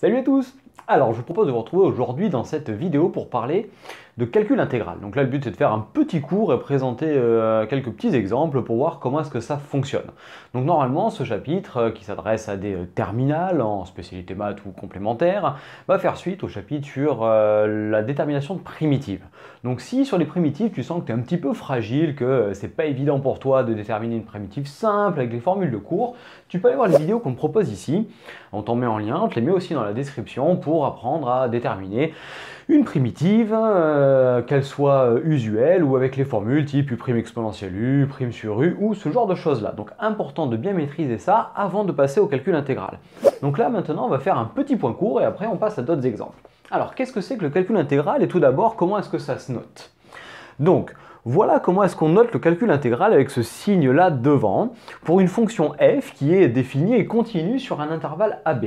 Salut à tous! Alors, je vous propose de vous retrouver aujourd'hui dans cette vidéo pour parler de calcul intégral. Donc là, le but c'est de faire un petit cours et présenter quelques petits exemples pour voir comment est-ce que ça fonctionne. Donc normalement, ce chapitre qui s'adresse à des terminales en spécialité maths ou complémentaire va faire suite au chapitre sur la détermination de primitives. Donc si sur les primitives, tu sens que tu es un petit peu fragile, que c'est pas évident pour toi de déterminer une primitive simple avec les formules de cours, tu peux aller voir les vidéos qu'on te propose ici. On t'en met en lien, on te les met aussi dans la description pour apprendre à déterminer une primitive, qu'elle soit usuelle ou avec les formules type U' exponentielle U, prime sur U ou ce genre de choses-là. Donc important de bien maîtriser ça avant de passer au calcul intégral. Donc là maintenant on va faire un petit point court et après on passe à d'autres exemples. Alors qu'est-ce que c'est que le calcul intégral et tout d'abord comment est-ce que ça se note? Donc voilà comment est-ce qu'on note le calcul intégral avec ce signe-là devant pour une fonction f qui est définie et continue sur un intervalle AB.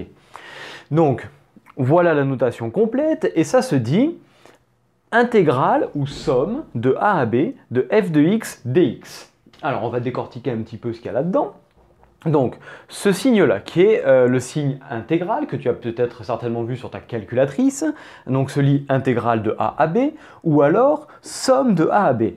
Donc voilà la notation complète et ça se dit intégrale ou somme de a à b de f de x dx. Alors on va décortiquer un petit peu ce qu'il y a là-dedans. Donc ce signe-là qui est le signe intégral que tu as peut-être certainement vu sur ta calculatrice, donc se lit intégrale de a à b ou alors somme de a à b.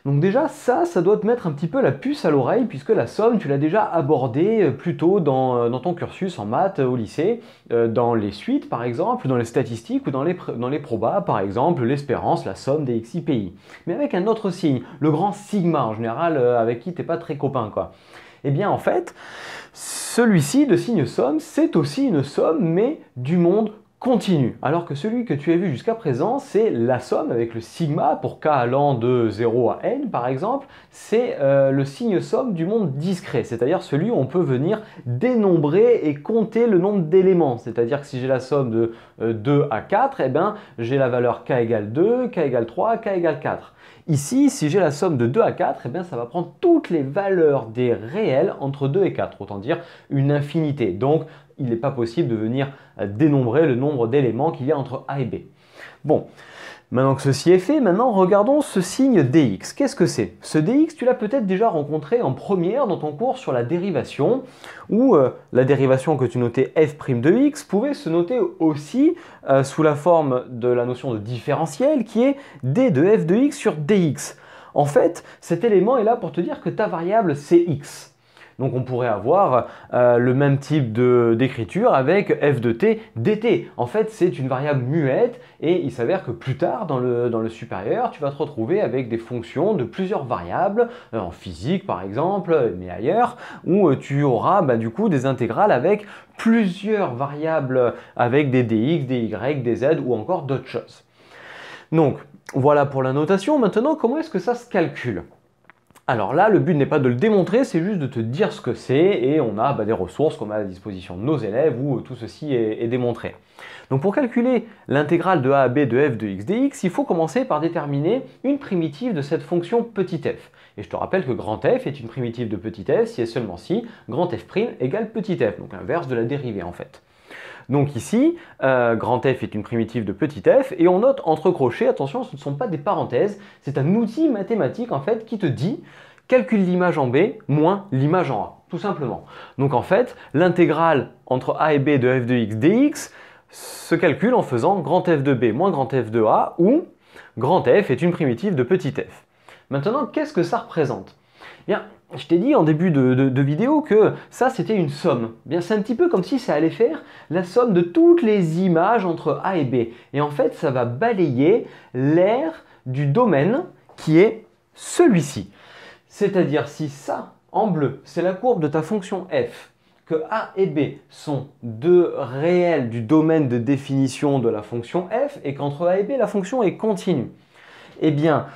Donc déjà ça doit te mettre un petit peu la puce à l'oreille puisque la somme tu l'as déjà abordée plus tôt dans ton cursus en maths au lycée, dans les suites par exemple, dans les statistiques ou dans les probas par exemple, l'espérance, la somme des XIPI. Mais avec un autre signe, le grand sigma en général avec qui t'es pas très copain quoi. Eh bien en fait, celui-ci de signe somme, c'est aussi une somme mais du monde continu, alors que celui que tu as vu jusqu'à présent, c'est la somme avec le sigma, pour k allant de 0 à n par exemple, c'est le signe somme du monde discret, c'est-à-dire celui où on peut venir dénombrer et compter le nombre d'éléments, c'est-à-dire que si j'ai la somme de 2 à 4, eh ben, j'ai la valeur k égale 2, k égale 3, k égale 4. Ici, si j'ai la somme de 2 à 4, eh bien, ça va prendre toutes les valeurs des réels entre 2 et 4, autant dire une infinité. Donc, il n'est pas possible de venir dénombrer le nombre d'éléments qu'il y a entre A et B. Bon, maintenant que ceci est fait, maintenant regardons ce signe dx. Qu'est-ce que c'est? Ce dx, tu l'as peut-être déjà rencontré en première dans ton cours sur la dérivation, où la dérivation que tu notais f' de x pouvait se noter aussi sous la forme de la notion de différentiel qui est d de f de x sur dx. En fait, cet élément est là pour te dire que ta variable c'est x. Donc on pourrait avoir le même type d'écriture avec f de t dt. En fait, c'est une variable muette et il s'avère que plus tard, dans le supérieur, tu vas te retrouver avec des fonctions de plusieurs variables, en physique par exemple, mais ailleurs, où tu auras du coup des intégrales avec plusieurs variables avec des dx, des y, des z ou encore d'autres choses. Donc voilà pour la notation. Maintenant, comment est-ce que ça se calcule ? Alors là, le but n'est pas de le démontrer, c'est juste de te dire ce que c'est et on a des ressources qu'on met à la disposition de nos élèves où tout ceci est démontré. Donc pour calculer l'intégrale de a à b de f de x dx, il faut commencer par déterminer une primitive de cette fonction petit f. Et je te rappelle que grand f est une primitive de petit f si et seulement si grand f' égale petit f, donc l'inverse de la dérivée en fait. Donc ici, grand f est une primitive de petit f et on note entre crochets, attention, ce ne sont pas des parenthèses, c'est un outil mathématique en fait qui te dit calcule l'image en b moins l'image en a, tout simplement. Donc en fait, l'intégrale entre a et b de f de x dx se calcule en faisant grand f de b moins grand f de a où grand f est une primitive de petit f. Maintenant, qu'est-ce que ça représente ? Bien, je t'ai dit en début de vidéo que ça c'était une somme. Bien, c'est un petit peu comme si ça allait faire la somme de toutes les images entre A et B. Et en fait, ça va balayer l'aire du domaine qui est celui-ci. C'est-à-dire si ça, en bleu, c'est la courbe de ta fonction f, que A et B sont deux réels du domaine de définition de la fonction f et qu'entre A et B, la fonction est continue. Eh bien,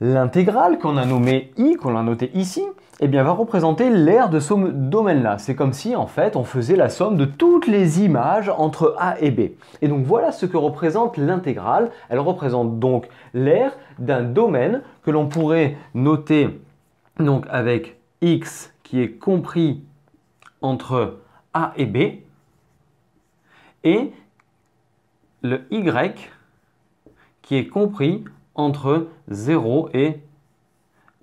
l'intégrale qu'on a nommée I, qu'on a notée ici, eh bien, va représenter l'aire de ce domaine-là. C'est comme si, en fait, on faisait la somme de toutes les images entre A et B. Et donc, voilà ce que représente l'intégrale. Elle représente donc l'aire d'un domaine que l'on pourrait noter donc, avec X qui est compris entre A et B et le Y qui est compris entre 0 et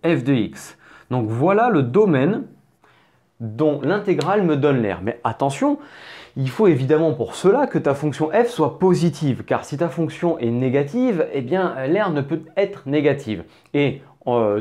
f de x. Donc voilà le domaine dont l'intégrale me donne l'aire. Mais attention, il faut évidemment pour cela que ta fonction f soit positive, car si ta fonction est négative, eh bien l'air ne peut être négative. Et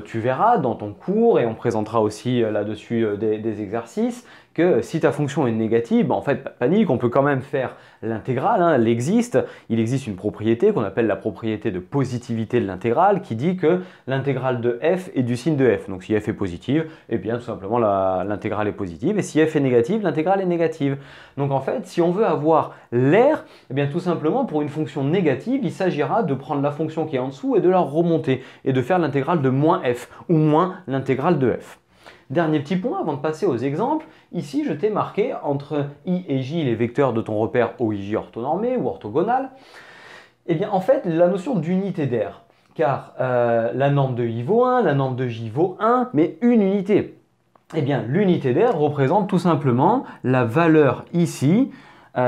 tu verras dans ton cours, et on présentera aussi là-dessus des exercices, que si ta fonction est négative, en fait, pas de panique, on peut quand même faire l'intégrale, hein, elle existe. Il existe une propriété qu'on appelle la propriété de positivité de l'intégrale qui dit que l'intégrale de f est du signe de f. Donc si f est positive, eh bien tout simplement l'intégrale est positive, et si f est négative, l'intégrale est négative. Donc en fait, si on veut avoir l'air, eh bien tout simplement pour une fonction négative, il s'agira de prendre la fonction qui est en dessous et de la remonter, et de faire l'intégrale de moins f, ou moins l'intégrale de f. Dernier petit point avant de passer aux exemples, ici je t'ai marqué entre i et j les vecteurs de ton repère OIJ orthonormé ou orthogonal. Eh bien en fait la notion d'unité d'air, car la norme de i vaut 1, la norme de j vaut 1, mais une unité. Eh bien l'unité d'air représente tout simplement la valeur ici.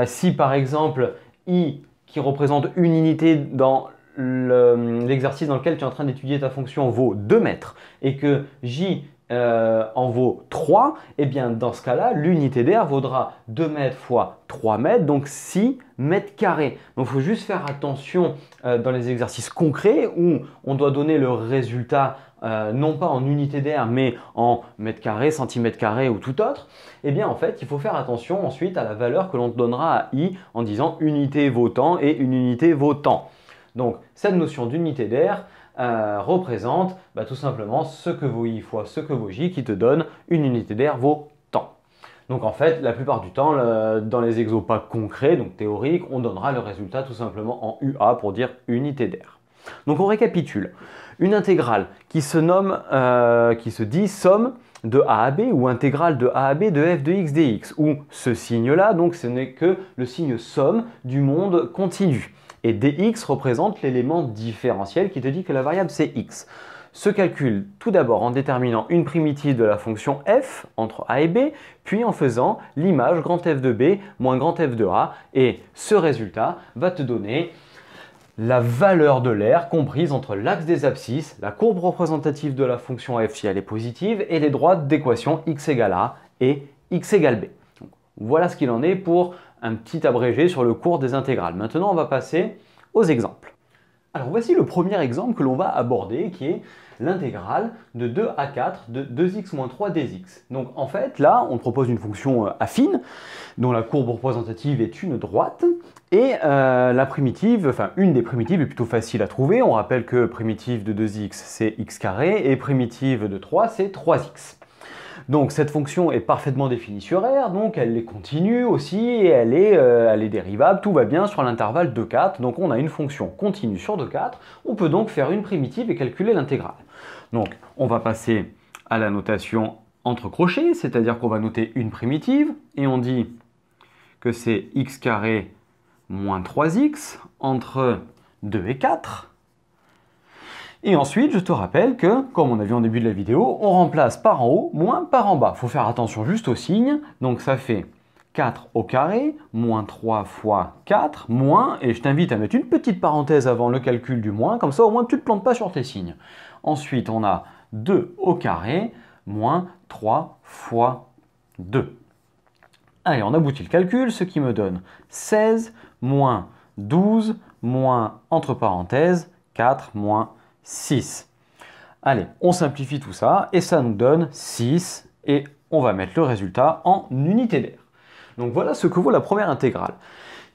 Si par exemple i qui représente une unité dans l'exercice dans lequel tu es en train d'étudier ta fonction vaut 2 mètres et que j en vaut 3, et bien dans ce cas-là, l'unité d'air vaudra 2 mètres fois 3 mètres, donc 6 mètres carrés. Donc il faut juste faire attention dans les exercices concrets où on doit donner le résultat non pas en unité d'air mais en mètres carrés, centimètres carrés ou tout autre. Et bien en fait, il faut faire attention ensuite à la valeur que l'on donnera à i en disant unité vaut tant et une unité vaut tant. Donc cette notion d'unité d'air représente tout simplement ce que vaut i fois ce que vaut j qui te donne une unité d'air vaut tant. Donc en fait, la plupart du temps, dans les exos pas concrets, donc théoriques, on donnera le résultat tout simplement en UA pour dire unité d'air. Donc on récapitule. Une intégrale qui se dit somme de a à b ou intégrale de a à b de f de x dx, où ce signe-là, donc ce n'est que le signe somme du monde continu. Et dx représente l'élément différentiel qui te dit que la variable c'est x. Se calcule tout d'abord en déterminant une primitive de la fonction f entre a et b, puis en faisant l'image grand F de b moins grand F de a, et ce résultat va te donner la valeur de l'air comprise entre l'axe des abscisses, la courbe représentative de la fonction f si elle est positive, et les droites d'équation x égale a et x égale b. Donc, voilà ce qu'il en est pour un petit abrégé sur le cours des intégrales. Maintenant, on va passer aux exemples. Alors voici le premier exemple que l'on va aborder, qui est l'intégrale de 2 à 4 de 2x moins 3 dx. Donc en fait, là, on propose une fonction affine, dont la courbe représentative est une droite, et la primitive, enfin une des primitives est plutôt facile à trouver. On rappelle que primitive de 2x, c'est x carré, et primitive de 3, c'est 3x. Donc cette fonction est parfaitement définie sur R, donc elle est continue aussi, et elle est dérivable, tout va bien sur l'intervalle de 4, donc on a une fonction continue sur de 4, on peut donc faire une primitive et calculer l'intégrale. Donc on va passer à la notation entre crochets, c'est-à-dire qu'on va noter une primitive, et on dit que c'est x carré moins 3x entre 2 et 4. Et ensuite, je te rappelle que, comme on a vu en début de la vidéo, on remplace par en haut moins par en bas. Il faut faire attention juste au signe. Donc ça fait 4 au carré, moins 3 fois 4, moins, et je t'invite à mettre une petite parenthèse avant le calcul du moins, comme ça au moins tu ne te plantes pas sur tes signes. Ensuite, on a 2 au carré, moins 3 fois 2. Allez, on aboutit le calcul, ce qui me donne 16 moins 12 moins, entre parenthèses, 4 moins 6. Allez, on simplifie tout ça et ça nous donne 6 et on va mettre le résultat en unité d'air. Donc voilà ce que vaut la première intégrale.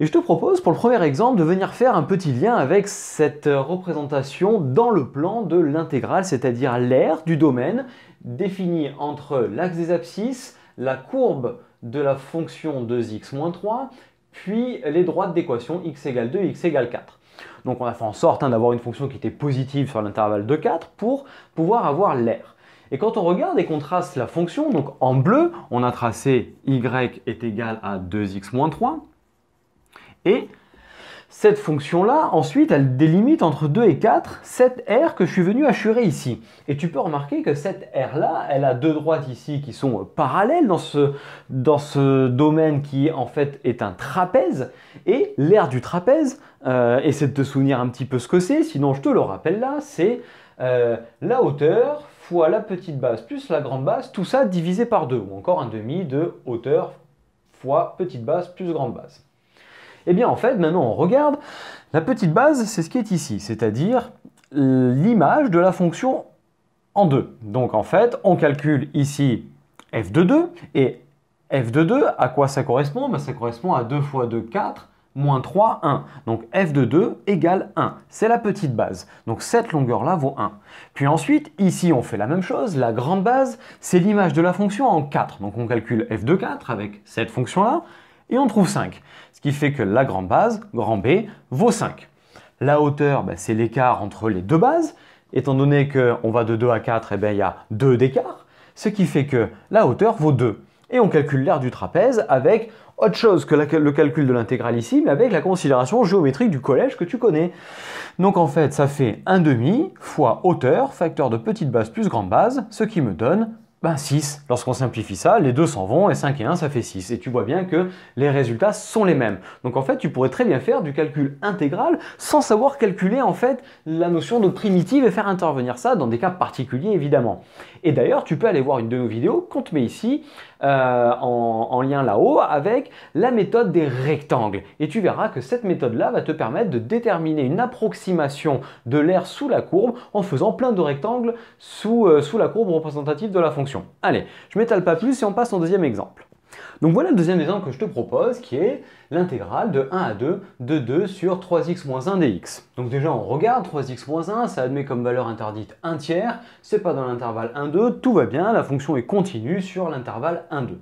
Et je te propose pour le premier exemple de venir faire un petit lien avec cette représentation dans le plan de l'intégrale, c'est-à-dire l'aire du domaine défini entre l'axe des abscisses, la courbe de la fonction 2x moins 3, puis les droites d'équation x égale 2 et x égale 4. Donc on a fait en sorte d'avoir une fonction qui était positive sur l'intervalle de 4 pour pouvoir avoir l'aire. Et quand on regarde et qu'on trace la fonction, donc en bleu, on a tracé y est égal à 2x moins 3. Et cette fonction-là, ensuite, elle délimite entre 2 et 4 cette aire que je suis venu achurer ici. Et tu peux remarquer que cette aire-là, elle a deux droites ici qui sont parallèles dans ce domaine qui, en fait, est un trapèze. Et l'aire du trapèze, essaie de te souvenir un petit peu ce que c'est, sinon je te le rappelle là, c'est la hauteur fois la petite base plus la grande base, tout ça divisé par 2, ou encore un demi de hauteur fois petite base plus grande base. Et bien en fait, maintenant on regarde, la petite base, c'est ce qui est ici, c'est-à-dire l'image de la fonction en 2. Donc en fait, on calcule ici f de 2, et f de 2, à quoi ça correspond? Ben, ça correspond à 2 fois 2, 4, moins 3, 1. Donc f de 2 égale 1. C'est la petite base. Donc cette longueur-là vaut 1. Puis ensuite, ici, on fait la même chose. La grande base, c'est l'image de la fonction en 4. Donc on calcule f de 4 avec cette fonction-là, et on trouve 5. Ce qui fait que la grande base, grand B, vaut 5. La hauteur, ben, c'est l'écart entre les deux bases. Étant donné qu'on va de 2 à 4, eh bien, il y a 2 d'écart. Ce qui fait que la hauteur vaut 2. Et on calcule l'aire du trapèze avec autre chose que le calcul de l'intégrale ici, mais avec la considération géométrique du collège que tu connais. Donc en fait, ça fait 1/2 fois hauteur, facteur de petite base plus grande base, ce qui me donne 6. Lorsqu'on simplifie ça, les deux s'en vont et 5 et 1, ça fait 6. Et tu vois bien que les résultats sont les mêmes. Donc en fait, tu pourrais très bien faire du calcul intégral sans savoir calculer en fait la notion de primitive et faire intervenir ça dans des cas particuliers évidemment. Et d'ailleurs, tu peux aller voir une de nos vidéos qu'on te met ici en lien là-haut avec la méthode des rectangles. Et tu verras que cette méthode-là va te permettre de déterminer une approximation de l'aire sous la courbe en faisant plein de rectangles sous la courbe représentative de la fonction. Allez, je m'étale pas plus et on passe au deuxième exemple. Donc voilà le deuxième exemple que je te propose qui est l'intégrale de 1 à 2 de 2 sur 3x moins 1 dx. Donc déjà on regarde 3x moins 1, ça admet comme valeur interdite 1/3, c'est pas dans l'intervalle 1,2, tout va bien, la fonction est continue sur l'intervalle 1,2.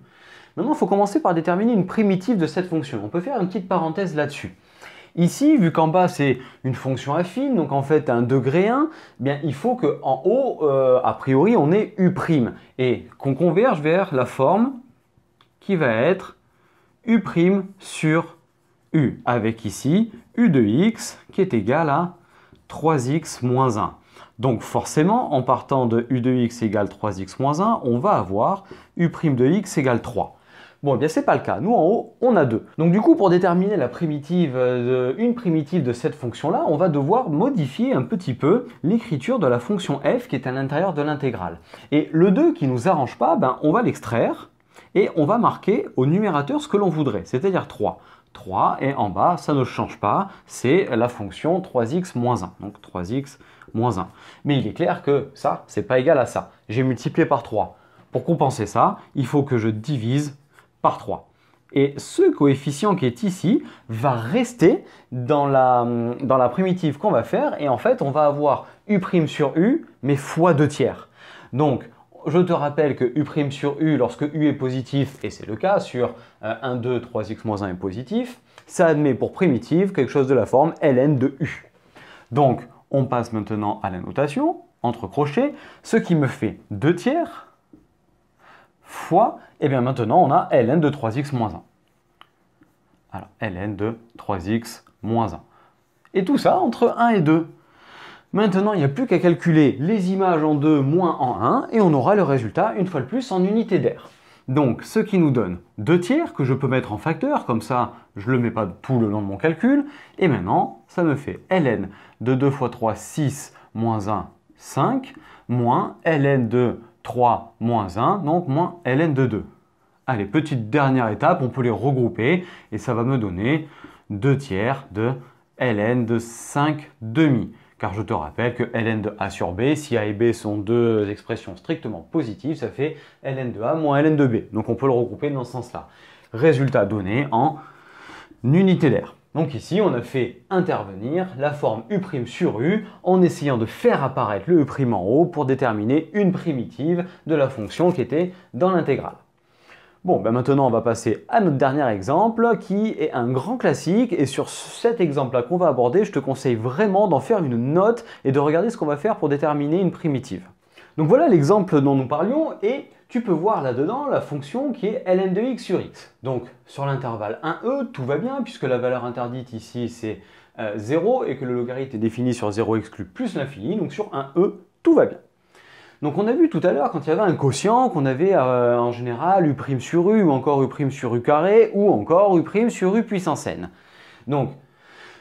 Maintenant il faut commencer par déterminer une primitive de cette fonction. On peut faire une petite parenthèse là-dessus. Ici, vu qu'en bas c'est une fonction affine, donc en fait un degré 1, eh bien, il faut qu'en haut, a priori, on ait u' et qu'on converge vers la forme qui va être u' sur u, avec ici u de x qui est égal à 3x moins 1. Donc forcément, en partant de u de x égale 3x moins 1, on va avoir u' de x égale 3. Bon, eh bien, c'est pas le cas. Nous, en haut, on a 2. Donc, du coup, pour déterminer la primitive, une primitive de cette fonction-là, on va devoir modifier un petit peu l'écriture de la fonction f qui est à l'intérieur de l'intégrale. Et le 2 qui ne nous arrange pas, ben, on va l'extraire et on va marquer au numérateur ce que l'on voudrait, c'est-à-dire 3. 3 et en bas, ça ne change pas, c'est la fonction 3x moins 1. Donc, 3x moins 1. Mais il est clair que ça, c'est pas égal à ça. J'ai multiplié par 3. Pour compenser ça, il faut que je divise par 3. Et ce coefficient qui est ici va rester dans la primitive qu'on va faire et en fait on va avoir u' sur u mais fois 2/3. Donc je te rappelle que u' sur u lorsque u est positif, et c'est le cas sur 1, 2, 3x moins 1 est positif, ça admet pour primitive quelque chose de la forme ln de u. Donc on passe maintenant à la notation entre crochets, ce qui me fait 2/3 fois, et bien maintenant on a ln de 3x moins 1. Alors, ln de 3x moins 1. Et tout ça entre 1 et 2. Maintenant, il n'y a plus qu'à calculer les images en 2 moins en 1, et on aura le résultat, une fois de plus, en unité d'aire. Donc, ce qui nous donne 2/3, que je peux mettre en facteur, comme ça, je ne le mets pas tout le long de mon calcul. Et maintenant, ça me fait ln de 2 fois 3, 6, moins 1, 5, moins ln de 3 moins 1, donc moins ln de 2. Allez, petite dernière étape, on peut les regrouper et ça va me donner 2/3 de ln de 5/2. Car je te rappelle que ln de a sur b, si a et b sont deux expressions strictement positives, ça fait ln de a moins ln de b. Donc on peut le regrouper dans ce sens-là. Résultat donné en unité d'aire. Donc ici, on a fait intervenir la forme u' sur u en essayant de faire apparaître le u' en haut pour déterminer une primitive de la fonction qui était dans l'intégrale. Bon, ben maintenant on va passer à notre dernier exemple qui est un grand classique et sur cet exemple-là qu'on va aborder, je te conseille vraiment d'en faire une note et de regarder ce qu'on va faire pour déterminer une primitive. Donc voilà l'exemple dont nous parlions et tu peux voir là-dedans la fonction qui est ln de x sur x. Donc sur l'intervalle 1e, tout va bien puisque la valeur interdite ici c'est 0 et que le logarithme est défini sur 0 exclu plus l'infini, donc sur 1e, tout va bien. Donc on a vu tout à l'heure quand il y avait un quotient qu'on avait en général u' sur u ou encore u' sur u carré ou encore u' sur u puissance n. Donc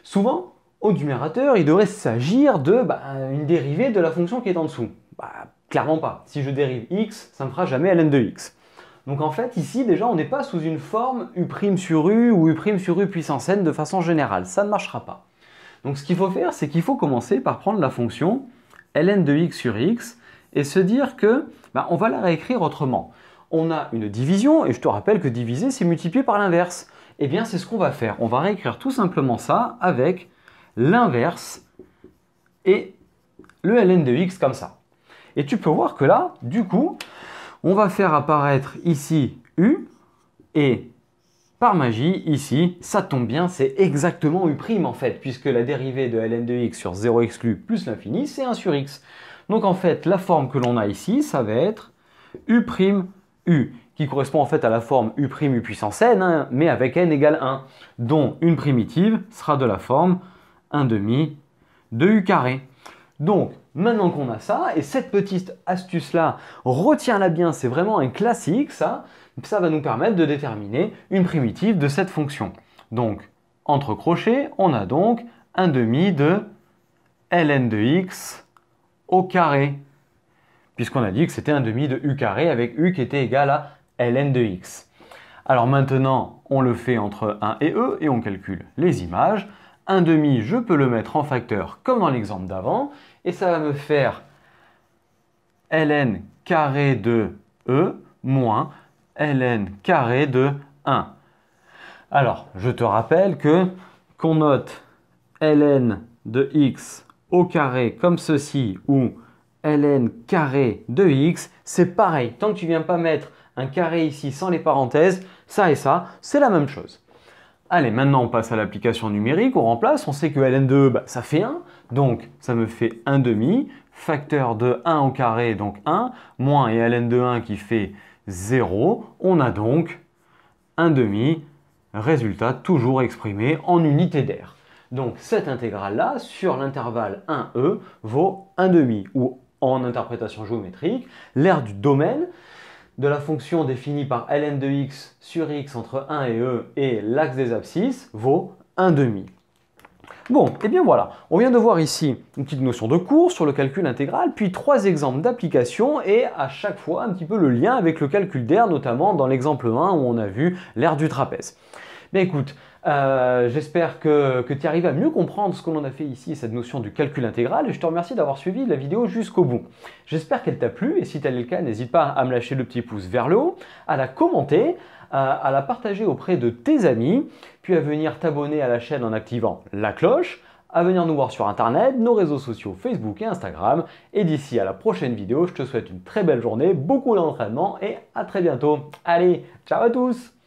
souvent au numérateur il devrait s'agir de une dérivée de la fonction qui est en dessous. Clairement pas. Si je dérive x, ça ne me fera jamais ln de x. Donc en fait, ici, déjà, on n'est pas sous une forme U' sur U ou U' sur U puissance n de façon générale. Ça ne marchera pas. Donc ce qu'il faut faire, c'est qu'il faut commencer par prendre la fonction ln de x sur x et se dire que on va la réécrire autrement. On a une division, et je te rappelle que diviser, c'est multiplier par l'inverse. Eh bien, c'est ce qu'on va faire. On va réécrire tout simplement ça avec l'inverse et le ln de x comme ça. Et tu peux voir que là, du coup, on va faire apparaître ici u, et par magie, ici, ça tombe bien, c'est exactement u' en fait, puisque la dérivée de ln de x sur 0 exclu plus l'infini, c'est 1 sur x. Donc en fait, la forme que l'on a ici, ça va être u', qui correspond en fait à la forme u' u puissance n, mais avec n égale 1, dont une primitive sera de la forme 1 demi de u carré. Donc, maintenant qu'on a ça, et cette petite astuce-là, retiens-la bien, c'est vraiment un classique, ça va nous permettre de déterminer une primitive de cette fonction. Donc, entre crochets, on a donc 1 demi de ln de x au carré, puisqu'on a dit que c'était 1 demi de u carré avec u qui était égal à ln de x. Alors maintenant, on le fait entre 1 et e, et on calcule les images. 1 demi, je peux le mettre en facteur comme dans l'exemple d'avant, et ça va me faire ln carré de e moins ln carré de 1. Alors, je te rappelle qu'on note ln de x au carré comme ceci, ou ln carré de x, c'est pareil. Tant que tu ne viens pas mettre un carré ici sans les parenthèses, ça et ça, c'est la même chose. Allez, maintenant on passe à l'application numérique, on remplace, on sait que ln de e, ça fait 1, donc ça me fait 1 demi, facteur de 1 au carré, donc 1, moins et ln de 1 qui fait 0, on a donc 1 demi, résultat toujours exprimé en unité d'air. Donc cette intégrale-là, sur l'intervalle 1e, vaut 1 demi, ou en interprétation géométrique, l'aire du domaine de la fonction définie par ln de x sur x entre 1 et e et l'axe des abscisses vaut 1 demi. Bon, et bien voilà, on vient de voir ici une petite notion de cours sur le calcul intégral, puis 3 exemples d'application et à chaque fois un petit peu le lien avec le calcul d'air, notamment dans l'exemple 1 où on a vu l'aire du trapèze. Mais écoute, j'espère que tu arrives à mieux comprendre ce que l'on a fait ici, cette notion du calcul intégral, et je te remercie d'avoir suivi la vidéo jusqu'au bout. J'espère qu'elle t'a plu, et si tel est le cas, n'hésite pas à me lâcher le petit pouce vers le haut, à la commenter, à la partager auprès de tes amis, puis à venir t'abonner à la chaîne en activant la cloche, à venir nous voir sur internet, nos réseaux sociaux Facebook et Instagram, et d'ici à la prochaine vidéo, je te souhaite une très belle journée, beaucoup d'entraînement, et à très bientôt. Allez, ciao à tous!